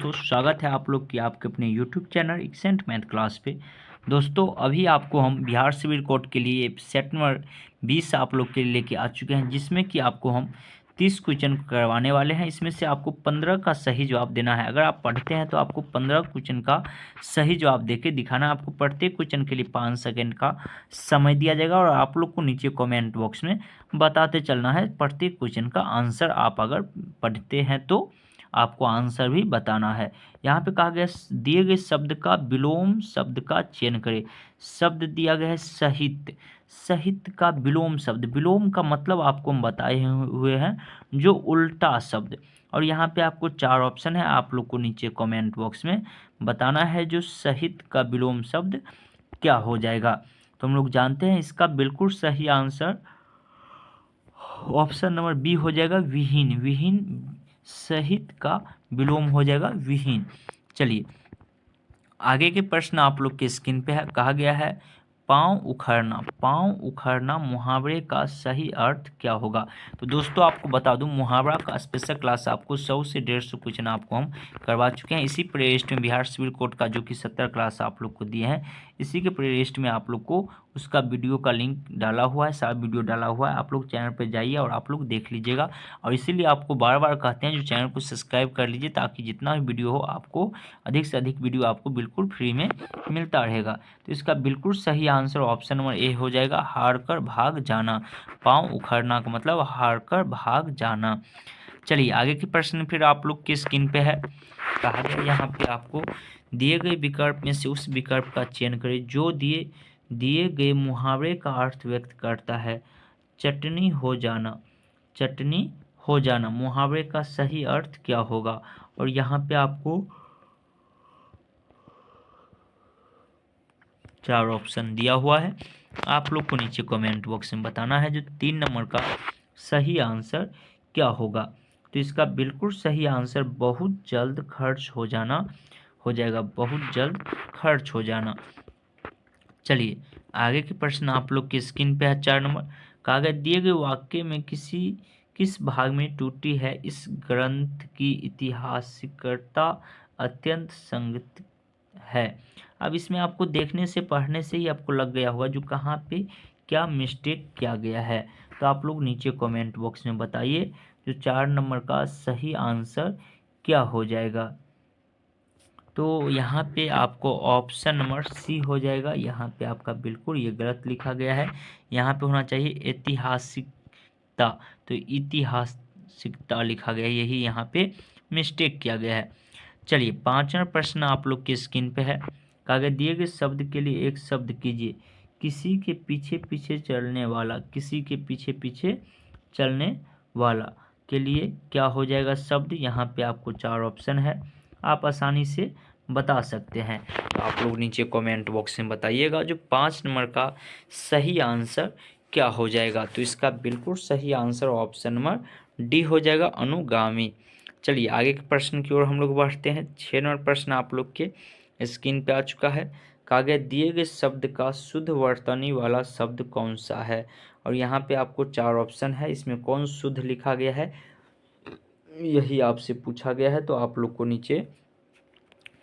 तो स्वागत है आप लोग की आपके अपने YouTube channel accent math class पे। दोस्तों अभी आपको हम बिहार सिविल कोड के लिए सेट नंबर 20 आप लोग के लिए लेके आ चुके हैं, जिसमें कि आपको हम 30 क्वेश्चन करवाने वाले हैं। इसमें से आपको 15 का सही जवाब देना है। अगर आप पढ़ते हैं तो आपको 15 क्वेश्चन का सही जवाब देके दिखाना है। आपको प्रत्येक क्वेश्चन के लिए 5 सेकेंड का समय दिया जाएगा और आप लोग को नीचे कॉमेंट बॉक्स में बताते चलना है प्रत्येक क्वेश्चन का आंसर। आप अगर पढ़ते हैं तो आपको आंसर भी बताना है। यहाँ पे कहा गया दिए गए शब्द का विलोम शब्द का चयन करें। शब्द दिया गया है साहित्य। साहित्य का विलोम शब्द, विलोम का मतलब आपको हम बताए हुए हैं जो उल्टा शब्द। और यहाँ पे आपको 4 ऑप्शन है, आप लोग को नीचे कमेंट बॉक्स में बताना है जो साहित्य का विलोम शब्द क्या हो जाएगा। तो हम लोग जानते हैं इसका बिल्कुल सही आंसर ऑप्शन नंबर बी हो जाएगा, विहीन। विहीन सहित का विलोम हो जाएगा विहीन। चलिए आगे के प्रश्न आप लोग के स्क्रीन पे है। कहा गया है पाँव उखड़ना। पाँव उखड़ना मुहावरे का सही अर्थ क्या होगा। तो दोस्तों आपको बता दूं मुहावरा का स्पेशल क्लास आपको 100 से 150 क्वेश्चन आपको हम करवा चुके हैं। इसी प्ले लिस्ट में बिहार सिविल कोड का जो कि 70 क्लास आप लोग को दिए हैं, इसी के प्ले लिस्ट में आप लोग को उसका वीडियो का लिंक डाला हुआ है, सारा वीडियो डाला हुआ है। आप लोग चैनल पर जाइए और आप लोग देख लीजिएगा। और इसीलिए आपको बार बार कहते हैं जो चैनल को सब्सक्राइब कर लीजिए, ताकि जितना भी वीडियो हो आपको अधिक से अधिक वीडियो आपको बिल्कुल फ्री में मिलता रहेगा। तो इसका बिल्कुल सही आंसर ऑप्शन नंबर ए हो जाएगा, हार कर भाग जाना। पाँव उखड़ना का मतलब हार कर भाग जाना। चलिए आगे के प्रश्न फिर आप लोग की स्क्रीन पे है। कहा गया यहाँ पे आपको दिए गए विकल्प में से उस विकल्प का चयन करें जो दिए दिए गए मुहावरे का अर्थ व्यक्त करता है। चटनी हो जाना। चटनी हो जाना मुहावरे का सही अर्थ क्या होगा। और यहाँ पे आपको 4 ऑप्शन दिया हुआ है, आप लोग को नीचे कमेंट बॉक्स में बताना है जो 3 नंबर का सही आंसर क्या होगा। तो इसका बिल्कुल सही आंसर बहुत जल्द खर्च हो जाना हो जाएगा, बहुत जल्द खर्च हो जाना। चलिए आगे के प्रश्न आप लोग की स्क्रीन पे है। 4 नंबर कागज दिए गए वाक्य में किस भाग में टूटी है। इस ग्रंथ की ऐतिहासिकता अत्यंत संगत है। अब इसमें आपको देखने से पढ़ने से ही आपको लग गया होगा जो कहाँ पे क्या मिस्टेक किया गया है। तो आप लोग नीचे कमेंट बॉक्स में बताइए जो 4 नंबर का सही आंसर क्या हो जाएगा। तो यहाँ पे आपको ऑप्शन नंबर सी हो जाएगा। यहाँ पे आपका बिल्कुल ये गलत लिखा गया है, यहाँ पे होना चाहिए ऐतिहासिकता। तो ऐतिहासिकता लिखा गया है, यही यहाँ पे मिस्टेक किया गया है। चलिए 5वां प्रश्न आप लोग की स्क्रीन पे है। कागज दिए गए शब्द के लिए एक शब्द कीजिए। किसी के पीछे पीछे चलने वाला। किसी के पीछे पीछे चलने वाला के लिए क्या हो जाएगा शब्द। यहाँ पे आपको 4 ऑप्शन है, आप आसानी से बता सकते हैं। तो आप लोग नीचे कमेंट बॉक्स में बताइएगा जो 5 नंबर का सही आंसर क्या हो जाएगा। तो इसका बिल्कुल सही आंसर ऑप्शन नंबर डी हो जाएगा, अनुगामी। चलिए आगे के प्रश्न की ओर हम लोग बढ़ते हैं। 6 नंबर प्रश्न आप लोग के स्क्रीन पे आ चुका है। कागज दिए गए शब्द का शुद्ध वर्तनी वाला शब्द कौन सा है। और यहाँ पे आपको 4 ऑप्शन है, इसमें कौन शुद्ध लिखा गया है यही आपसे पूछा गया है। तो आप लोग को नीचे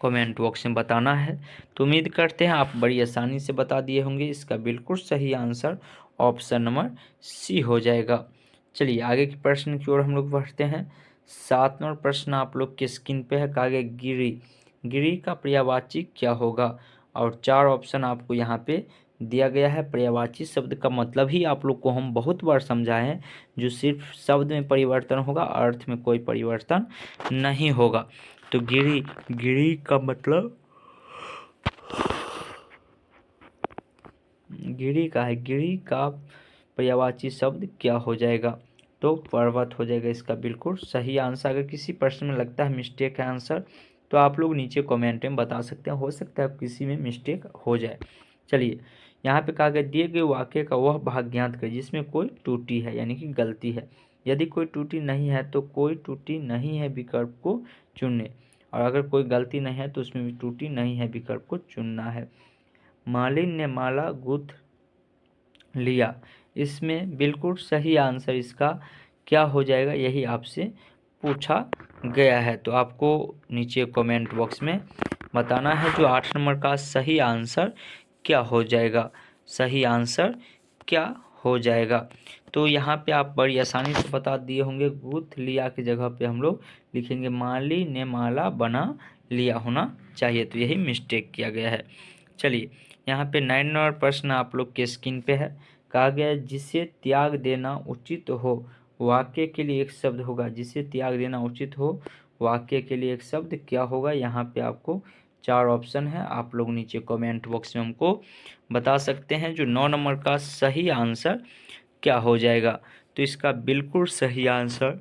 कमेंट बॉक्स में बताना है। तो उम्मीद करते हैं आप बड़ी आसानी से बता दिए होंगे। इसका बिल्कुल सही आंसर ऑप्शन नंबर सी हो जाएगा। चलिए आगे के प्रश्न की ओर हम लोग बढ़ते हैं। 7 नंबर प्रश्न आप लोग के स्क्रीन पे है। कहा गया गिरी। गिरी का पर्यायवाची क्या होगा। और 4 ऑप्शन आपको यहाँ पे दिया गया है। पर्यायवाची शब्द का मतलब ही आप लोग को हम बहुत बार समझाए हैं, जो सिर्फ शब्द में परिवर्तन होगा, अर्थ में कोई परिवर्तन नहीं होगा। तो गिरी, गिरी का मतलब गिरी का है। गिरी का पर्यायवाची शब्द क्या हो जाएगा। तो पर्वत हो जाएगा इसका बिल्कुल सही आंसर। अगर किसी प्रश्न में लगता है मिस्टेक है आंसर, तो आप लोग नीचे कमेंट में बता सकते हैं, हो सकता है किसी में मिस्टेक हो जाए। चलिए यहाँ पे कहा गया दिए गए वाक्य का वह भाग ज्ञात करें जिसमें कोई त्रुटि है, यानी कि गलती है। यदि कोई त्रुटि नहीं है तो कोई त्रुटि नहीं है विकल्प को चुनें, और अगर कोई गलती नहीं है तो उसमें भी त्रुटि नहीं है विकल्प को चुनना है। मालिन ने माला गूंथ लिया, इसमें बिल्कुल सही आंसर इसका क्या हो जाएगा, यही आपसे पूछा गया है? तो आपको नीचे कमेंट बॉक्स में बताना है जो 8 नंबर का सही आंसर क्या हो जाएगा, सही आंसर क्या हो जाएगा। तो यहाँ पे आप बड़ी आसानी से बता दिए होंगे, गूथ लिया की जगह पे हम लोग लिखेंगे माली ने माला बना लिया होना चाहिए, तो यही मिस्टेक किया गया है। चलिए यहाँ पे 9 नंबर प्रश्न आप लोग के स्क्रीन पे है। कहा गया है जिसे त्याग देना उचित हो वाक्य के लिए एक शब्द होगा। जिसे त्याग देना उचित हो वाक्य के लिए एक शब्द क्या होगा? यहाँ पे आपको 4 ऑप्शन है, आप लोग नीचे कमेंट बॉक्स में हमको बता सकते हैं जो 9 नंबर का सही आंसर क्या हो जाएगा। तो इसका बिल्कुल सही आंसर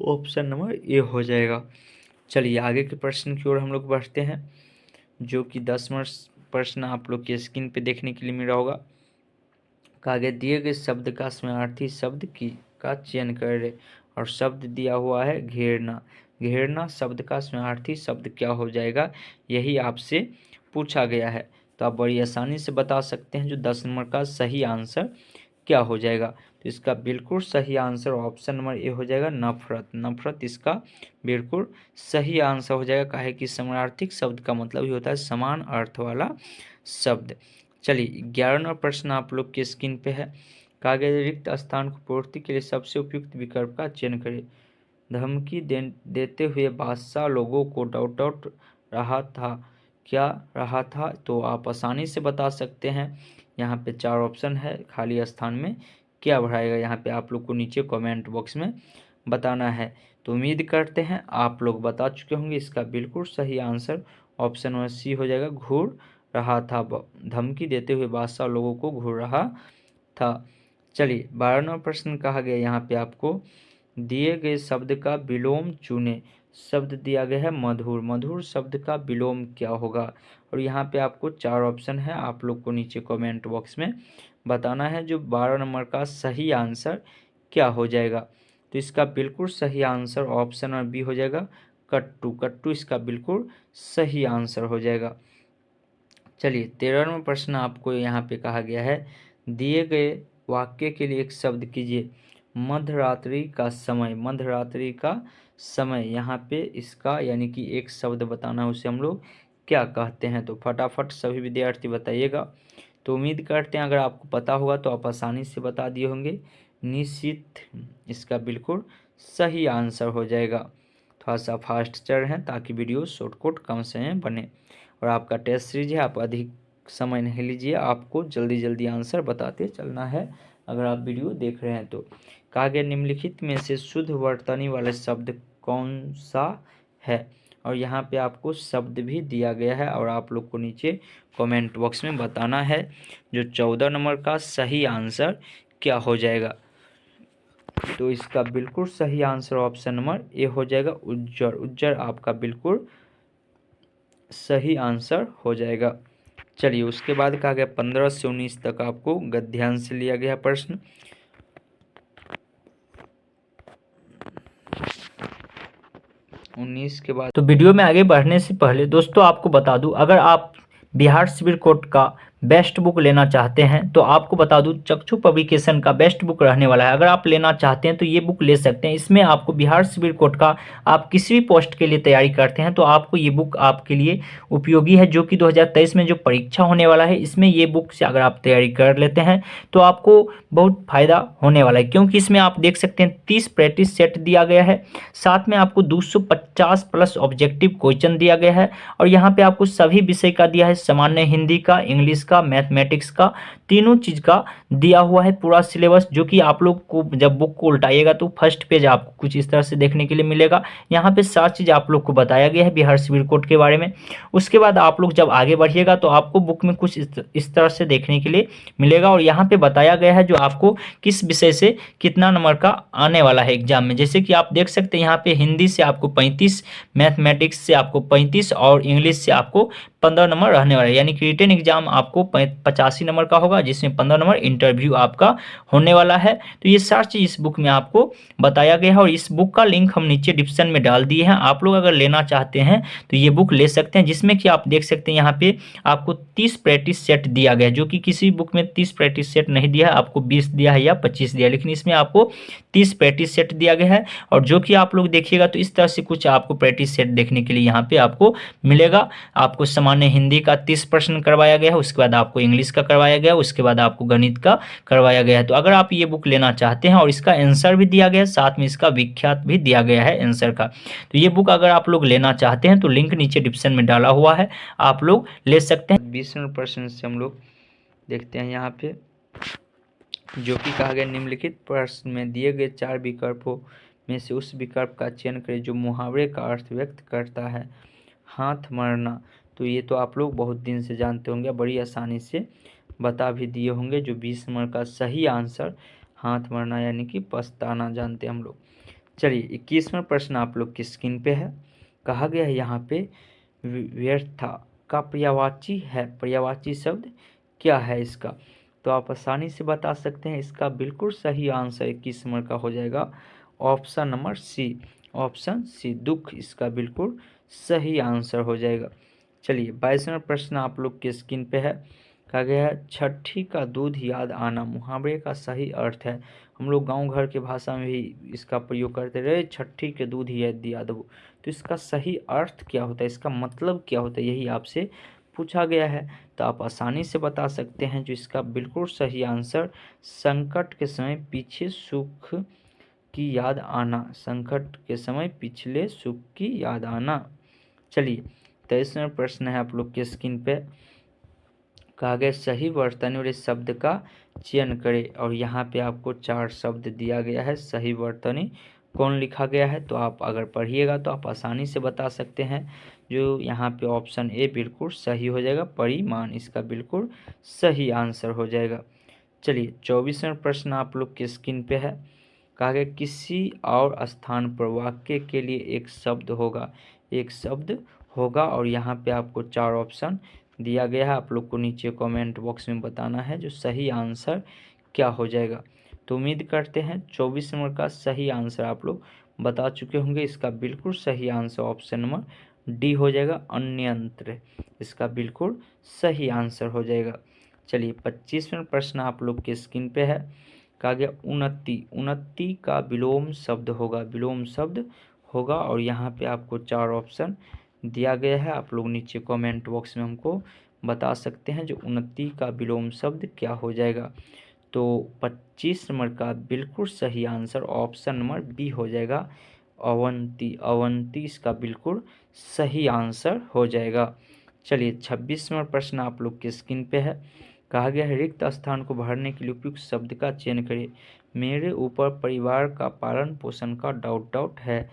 ऑप्शन नंबर ए हो जाएगा। चलिए आगे के प्रश्न की ओर हम लोग बढ़ते हैं, जो कि 10वां प्रश्न आप लोग के स्क्रीन पे देखने के लिए मिल रहा होगा। कहा गया दिए गए शब्द का समानार्थी शब्द का चयन करें, और शब्द दिया हुआ है घेरना। घेरना शब्द का समानार्थी शब्द क्या हो जाएगा, यही आपसे पूछा गया है। तो आप बड़ी आसानी से बता सकते हैं जो 10 नंबर का सही आंसर क्या हो जाएगा। तो इसका बिल्कुल सही आंसर ऑप्शन नंबर ए हो जाएगा नफरत। नफरत इसका बिल्कुल सही आंसर हो जाएगा, काहे कि समानार्थी शब्द का मतलब ही होता है समान अर्थ वाला शब्द। चलिए 11वां प्रश्न आप लोग के स्क्रीन पे है। कहा गया रिक्त स्थान को पूर्ति के लिए सबसे उपयुक्त विकल्प का चयन करें। धमकी देते हुए बादशाह लोगों को डाउट रहा था, क्या रहा था? तो आप आसानी से बता सकते हैं। यहाँ पे 4 ऑप्शन है, खाली स्थान में क्या भराएगा, यहाँ पे आप लोग को नीचे कमेंट बॉक्स में बताना है। तो उम्मीद करते हैं आप लोग बता चुके होंगे। इसका बिल्कुल सही आंसर ऑप्शन नंबर सी हो जाएगा घूर रहा था। धमकी देते हुए बादशाह लोगों को घूर रहा था। चलिए 12वां प्रश्न कहा गया यहाँ पे आपको दिए गए शब्द का विलोम चुने। शब्द दिया गया है मधुर। मधुर शब्द का विलोम क्या होगा? और यहाँ पे आपको 4 ऑप्शन है, आप लोग को नीचे कमेंट बॉक्स में बताना है जो 12 नंबर का सही आंसर क्या हो जाएगा। तो इसका बिल्कुल सही आंसर ऑप्शन नंबर बी हो जाएगा कट्टू। कट्टू इसका बिल्कुल सही आंसर हो जाएगा। चलिए 13वां प्रश्न आपको यहाँ पे कहा गया है दिए गए वाक्य के लिए एक शब्द कीजिए। मध्यरात्रि का समय। मध्यरात्रि का समय यहाँ पे इसका यानी कि एक शब्द बताना, उसे हम लोग क्या कहते हैं? तो फटाफट सभी विद्यार्थी बताइएगा। तो उम्मीद करते हैं अगर आपको पता होगा तो आप आसानी से बता दिए होंगे। निश्चित इसका बिल्कुल सही आंसर हो जाएगा। थोड़ा सा फास्ट चल रहे हैं ताकि वीडियो शॉर्टकट कम समय में बने। और आपका टेस्ट सीरीज है, आप अधिक समय नहीं लीजिए, आपको जल्दी जल्दी आंसर बताते चलना है अगर आप वीडियो देख रहे हैं तो। कहा गया निम्नलिखित में से शुद्ध वर्तनी वाला शब्द कौन सा है? और यहाँ पे आपको शब्द भी दिया गया है और आप लोग को नीचे कमेंट बॉक्स में बताना है जो 14 नंबर का सही आंसर क्या हो जाएगा। तो इसका बिल्कुल सही आंसर ऑप्शन नंबर ए हो जाएगा उज्जर। उज्जर आपका बिल्कुल सही आंसर हो जाएगा। चलिए उसके बाद कहा गया 15 से 19 तक आपको गद्यांश से लिया गया प्रश्न। उन्नीस के बाद तो वीडियो में आगे बढ़ने से पहले दोस्तों आपको बता दूं, अगर आप बिहार सिविल कोड का बेस्ट बुक लेना चाहते हैं तो आपको बता दूं चक्षु पब्लिकेशन का बेस्ट बुक रहने वाला है। अगर आप लेना चाहते हैं तो ये बुक ले सकते हैं। इसमें आपको बिहार सिविल कोड का आप किसी भी पोस्ट के लिए तैयारी करते हैं तो आपको ये बुक आपके लिए उपयोगी है, जो कि 2023 में जो परीक्षा होने वाला है इसमें ये बुक से अगर आप तैयारी कर लेते हैं तो आपको बहुत फायदा होने वाला है, क्योंकि इसमें आप देख सकते हैं 30 प्रैक्टिस सेट दिया गया है, साथ में आपको 250 प्लस ऑब्जेक्टिव क्वेश्चन दिया गया है, और यहाँ पे आपको सभी विषय का दिया है, सामान्य हिंदी का, इंग्लिश का, मैथमेटिक्स का, तीनों चीज का दिया हुआ है पूरा सिलेबस, जो कि आप लोग को जब बुक को उल्टाइएगा तो फर्स्ट पेज आपको कुछ इस तरह से देखने के लिए मिलेगा। यहाँ पे सारी चीज आप लोग को बताया गया है बिहार सिविल कोड के बारे में। उसके बाद आप लोग जब आगे बढ़िएगा तो आपको बुक में कुछ इस तरह से देखने के लिए मिलेगा, और यहाँ पे बताया गया है जो आपको किस विषय से कितना नंबर का आने वाला है एग्जाम में। जैसे कि आप देख सकते हैं यहाँ पे हिंदी से आपको 35, मैथमेटिक्स से आपको 35 और इंग्लिश से आपको 15 नंबर रहने वाला है, यानी कि रिटन एग्जाम आपको 85 नंबर का होगा, जिसमें 15 नंबर इंटरव्यू आपका होने वाला है। तो ये सारी चीज़ इस बुक में आपको बताया गया है और इस बुक का लिंक हम नीचे डिस्क्रिप्शन में डाल दिए हैं। आप लोग अगर लेना चाहते हैं तो ये बुक ले सकते हैं, जिसमें कि आप देख सकते हैं यहाँ पे आपको 30 प्रैक्टिस सेट दिया गया है, जो कि किसी बुक में 30 प्रैक्टिस सेट नहीं दिया है, आपको 20 दिया है या 25 दिया है, लेकिन इसमें आपको 30 प्रैक्टिस सेट दिया गया है। और जो कि आप लोग देखिएगा तो इस तरह से कुछ आपको प्रैक्टिस सेट देखने के लिए यहाँ पे आपको मिलेगा। आपको सामान्य हिंदी का 30 प्रश्न करवाया गया है, उसके बाद आपको इंग्लिश का करवाया गया है, उसके बाद आपको गणित का करवाया गया है। तो अगर आप ये बुक लेना चाहते हैं और इसका आंसर भी दिया गया है, साथ में इसका विख्यात भी दिया गया है आंसर का, तो ये बुक अगर आप लोग लेना चाहते हैं तो लिंक नीचे डिस्क्रिप्शन में डाला हुआ है, आप लोग ले सकते हैं। 20% से हम लोग देखते हैं यहाँ पे, जो कि कहा गया निम्नलिखित प्रश्न में दिए गए 4 विकल्पों में से उस विकल्प का चयन करें जो मुहावरे का अर्थ व्यक्त करता है। हाथ मरना, तो ये तो आप लोग बहुत दिन से जानते होंगे, बड़ी आसानी से बता भी दिए होंगे। जो 20 नंबर का सही आंसर हाथ मरना यानी कि पछताना जानते हैं हम लोग। चलिए 21वां प्रश्न आप लोग की स्क्रीन पे है। कहा गया है यहाँ पे व्यर्थता का पर्यायवाची है, पर्यायवाची शब्द क्या है इसका, तो आप आसानी से बता सकते हैं। इसका बिल्कुल सही आंसर 21 नंबर का हो जाएगा option number C, option C दुख, इसका बिल्कुल सही आंसर हो जाएगा। चलिए 22वां प्रश्न आप लोग के स्क्रीन पे है। कहा गया है छठी का दूध याद आना मुहावरे का सही अर्थ है। हम लोग गांव घर के भाषा में भी इसका प्रयोग करते रहे, छठी के दूध याद हो, तो इसका सही अर्थ क्या होता है, इसका मतलब क्या होता है, यही आपसे पूछा गया है। तो आप आसानी से बता सकते हैं। जो इसका बिल्कुल सही आंसर संकट के समय पीछे सुख की याद आना, संकट के समय पिछले सुख की याद आना। चलिए 23वां प्रश्न है आप लोग के स्क्रीन पे। कहा गया सही वर्तनी और इस शब्द का चयन करें, और यहाँ पे आपको 4 शब्द दिया गया है। सही वर्तनी कौन लिखा गया है, तो आप अगर पढ़िएगा तो आप आसानी से बता सकते हैं। जो यहाँ पे ऑप्शन ए बिल्कुल सही हो जाएगा, परिमाण, इसका बिल्कुल सही आंसर हो जाएगा। चलिए 24वां प्रश्न आप लोग की स्क्रीन पे है। कहा गया किसी और स्थान पर वाक्य के लिए एक शब्द होगा, एक शब्द होगा, और यहाँ पे आपको 4 ऑप्शन दिया गया है। आप लोग को नीचे कमेंट बॉक्स में बताना है जो सही आंसर क्या हो जाएगा। तो उम्मीद करते हैं 24 नंबर का सही आंसर आप लोग बता चुके होंगे। इसका बिल्कुल सही आंसर ऑप्शन नंबर डी हो जाएगा, अन्यंत्र, इसका बिल्कुल सही आंसर हो जाएगा। चलिए 25वां प्रश्न आप लोग के स्क्रीन पे है। कहा गया उन्नति, उन्नति का विलोम शब्द होगा, विलोम शब्द होगा, और यहाँ पे आपको 4 ऑप्शन दिया गया है। आप लोग नीचे कमेंट बॉक्स में हमको बता सकते हैं जो उन्नति का विलोम शब्द क्या हो जाएगा। तो 25 नंबर का बिल्कुल सही आंसर ऑप्शन नंबर बी हो जाएगा, अवंती, अवंती, इसका बिल्कुल सही आंसर हो जाएगा। चलिए 26वां प्रश्न आप लोग के स्क्रीन पे है। कहा गया है रिक्त स्थान को भरने के लिए उपयुक्त शब्द का चयन करें। मेरे ऊपर परिवार का पालन पोषण का डाउट है,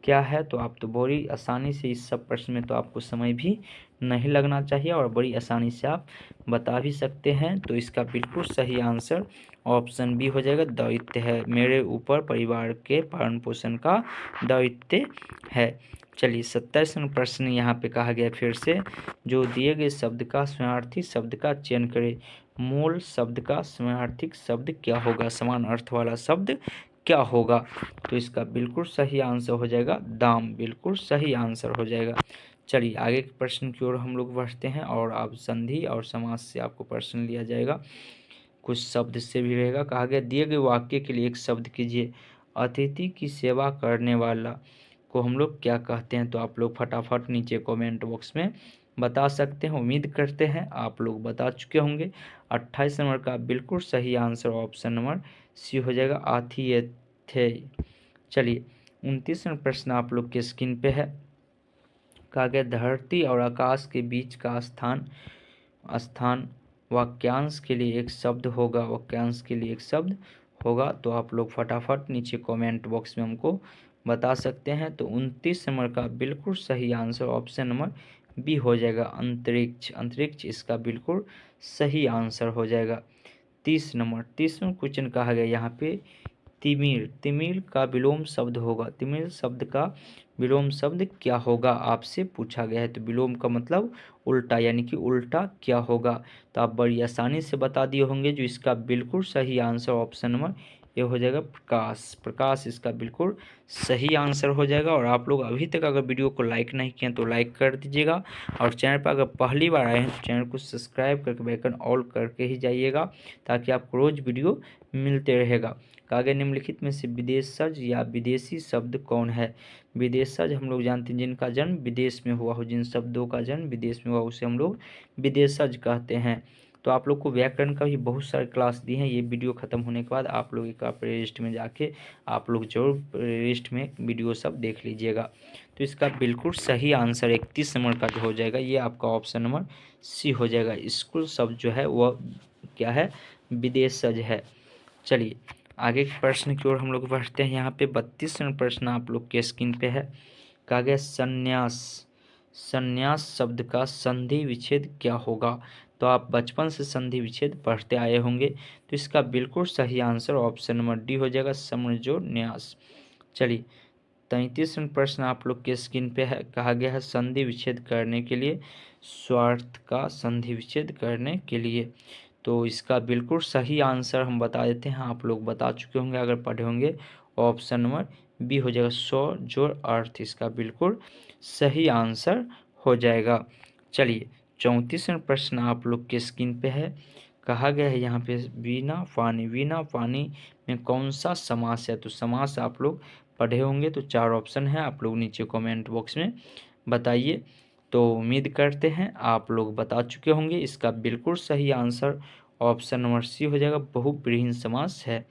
क्या है, तो आप तो बड़ी आसानी से इस सब प्रश्न में तो आपको समय भी नहीं लगना चाहिए और बड़ी आसानी से आप बता भी सकते हैं। तो इसका बिल्कुल सही आंसर ऑप्शन बी हो जाएगा, दायित्व है, मेरे ऊपर परिवार के पालन पोषण का दायित्व है। चलिए 27वां प्रश्न यहाँ पे कहा गया फिर से, जो दिए गए शब्द का समानार्थी शब्द का चयन करें। मूल शब्द का समानार्थी शब्द क्या होगा, समान अर्थ वाला शब्द क्या होगा, तो इसका बिल्कुल सही आंसर हो जाएगा दाम, बिल्कुल सही आंसर हो जाएगा। चलिए आगे के प्रश्न की ओर हम लोग बढ़ते हैं, और आप संधि और समास से आपको प्रश्न लिया जाएगा, कुछ शब्द से भी रहेगा। कहा गया दिए गए वाक्य के लिए एक शब्द कीजिए। अतिथि की सेवा करने वाला को हम लोग क्या कहते हैं, तो आप लोग फटाफट नीचे कमेंट बॉक्स में बता सकते हैं। उम्मीद करते हैं आप लोग बता चुके होंगे। 28 नंबर का बिल्कुल सही आंसर ऑप्शन नंबर सी हो जाएगा, आतिथ्य। चलिए 29वां प्रश्न आप लोग के स्क्रीन पे है। कहा गया धरती और आकाश के बीच का स्थान वाक्यांश के लिए एक शब्द होगा, वाक्यांश के लिए एक शब्द होगा, तो आप लोग फटाफट नीचे कमेंट बॉक्स में हमको बता सकते हैं। तो 29 नंबर का बिल्कुल सही आंसर ऑप्शन नंबर बी हो जाएगा, अंतरिक्ष, अंतरिक्ष, इसका बिल्कुल सही आंसर हो जाएगा। 30 नंबर 30वां क्वेश्चन कहा गया यहाँ पे तिमिर, तिमिर का विलोम शब्द होगा, तिमिर शब्द का विलोम शब्द क्या होगा आपसे पूछा गया है। तो विलोम का मतलब उल्टा, यानी कि उल्टा क्या होगा। तो आप बड़ी आसानी से बता दिए होंगे। जो इसका बिल्कुल सही आंसर ऑप्शन नंबर ये हो जाएगा प्रकाश, प्रकाश इसका बिल्कुल सही आंसर हो जाएगा। और आप लोग अभी तक अगर वीडियो को लाइक नहीं किए तो लाइक कर दीजिएगा, और चैनल पर अगर पहली बार आए हैं तो चैनल को सब्सक्राइब करके बेल आइकन ऑल करके ही जाइएगा, ताकि आपको रोज़ वीडियो मिलते रहेगा। आगे निम्नलिखित में से विदेशज या विदेशी शब्द कौन है। विदेशज हम लोग जानते हैं जिनका जन्म विदेश में हुआ हो, जिन शब्दों का जन्म विदेश में हुआ उसे हम लोग विदेशज कहते हैं। तो आप लोग को व्याकरण का भी बहुत सारे क्लास दिए हैं। ये वीडियो ख़त्म होने के बाद आप लोग एक प्ले लिस्ट में जाके आप लोग जरूर प्ले लिस्ट में वीडियो सब देख लीजिएगा। तो इसका बिल्कुल सही आंसर 31 नंबर का जो हो जाएगा ये आपका ऑप्शन नंबर सी हो जाएगा। स्कूल शब्द जो है वह क्या है, विदेशज है। चलिए आगे के प्रश्न की ओर हम लोग बढ़ते हैं। यहाँ पे 32 नंबर प्रश्न आप लोग के स्क्रीन पे है। कहा गया संन्यास, संन्यास शब्द का संधि विच्छेद क्या होगा। तो आप बचपन से संधि विच्छेद पढ़ते आए होंगे। तो इसका बिल्कुल सही आंसर ऑप्शन नंबर डी हो जाएगा, समजो न्यास। चलिए 33 नंबर प्रश्न आप लोग के स्क्रीन पे है। कहा गया है संधि विच्छेद करने के लिए, स्वार्थ का संधि विच्छेद करने के लिए। तो इसका बिल्कुल सही आंसर हम बता देते हैं, आप लोग बता चुके होंगे अगर पढ़े होंगे। ऑप्शन नंबर बी हो जाएगा, स्व जोड़ अर्थ इसका बिल्कुल सही आंसर हो जाएगा। चलिए 34 नंबर प्रश्न आप लोग के स्क्रीन पे है। कहा गया है यहाँ पे वीणा पानी, वीणा पानी में कौन सा समास है। तो समास आप लोग पढ़े होंगे। तो 4 ऑप्शन है, आप लोग नीचे कमेंट बॉक्स में बताइए। तो उम्मीद करते हैं आप लोग बता चुके होंगे। इसका बिल्कुल सही आंसर ऑप्शन नंबर सी हो जाएगा, बहुब्रीहि समास है।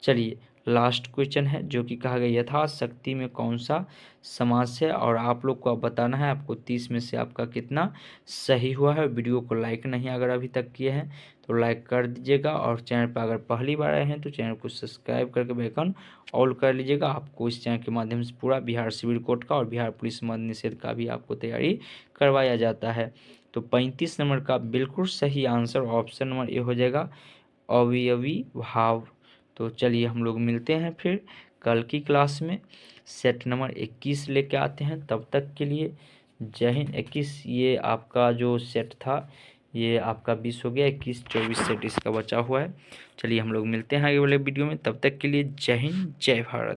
चलिए लास्ट क्वेश्चन है जो कि कहा गया यथाशक्ति में कौन सा समास है, और आप लोग को अब बताना है आपको 30 में से आपका कितना सही हुआ है। वीडियो को लाइक नहीं अगर अभी तक किए हैं तो लाइक कर दीजिएगा, और चैनल पर अगर पहली बार आए हैं तो चैनल को सब्सक्राइब करके बेल आइकन ऑल कर लीजिएगा। आपको इस चैनल के माध्यम से पूरा बिहार सिविल कोड का और बिहार पुलिस मद निषेध का भी आपको तैयारी करवाया जाता है। तो 35 नंबर का बिल्कुल सही आंसर ऑप्शन नंबर ए हो जाएगा, अवयवी भाव। तो चलिए हम लोग मिलते हैं फिर कल की क्लास में। सेट नंबर 21 लेके आते हैं। तब तक के लिए जय हिंद। 21 ये आपका जो सेट था ये आपका 20 हो गया, 21 24 सेट इसका बचा हुआ है। चलिए हम लोग मिलते हैं आगे वाले वीडियो में। तब तक के लिए जय हिंद, जय भारत।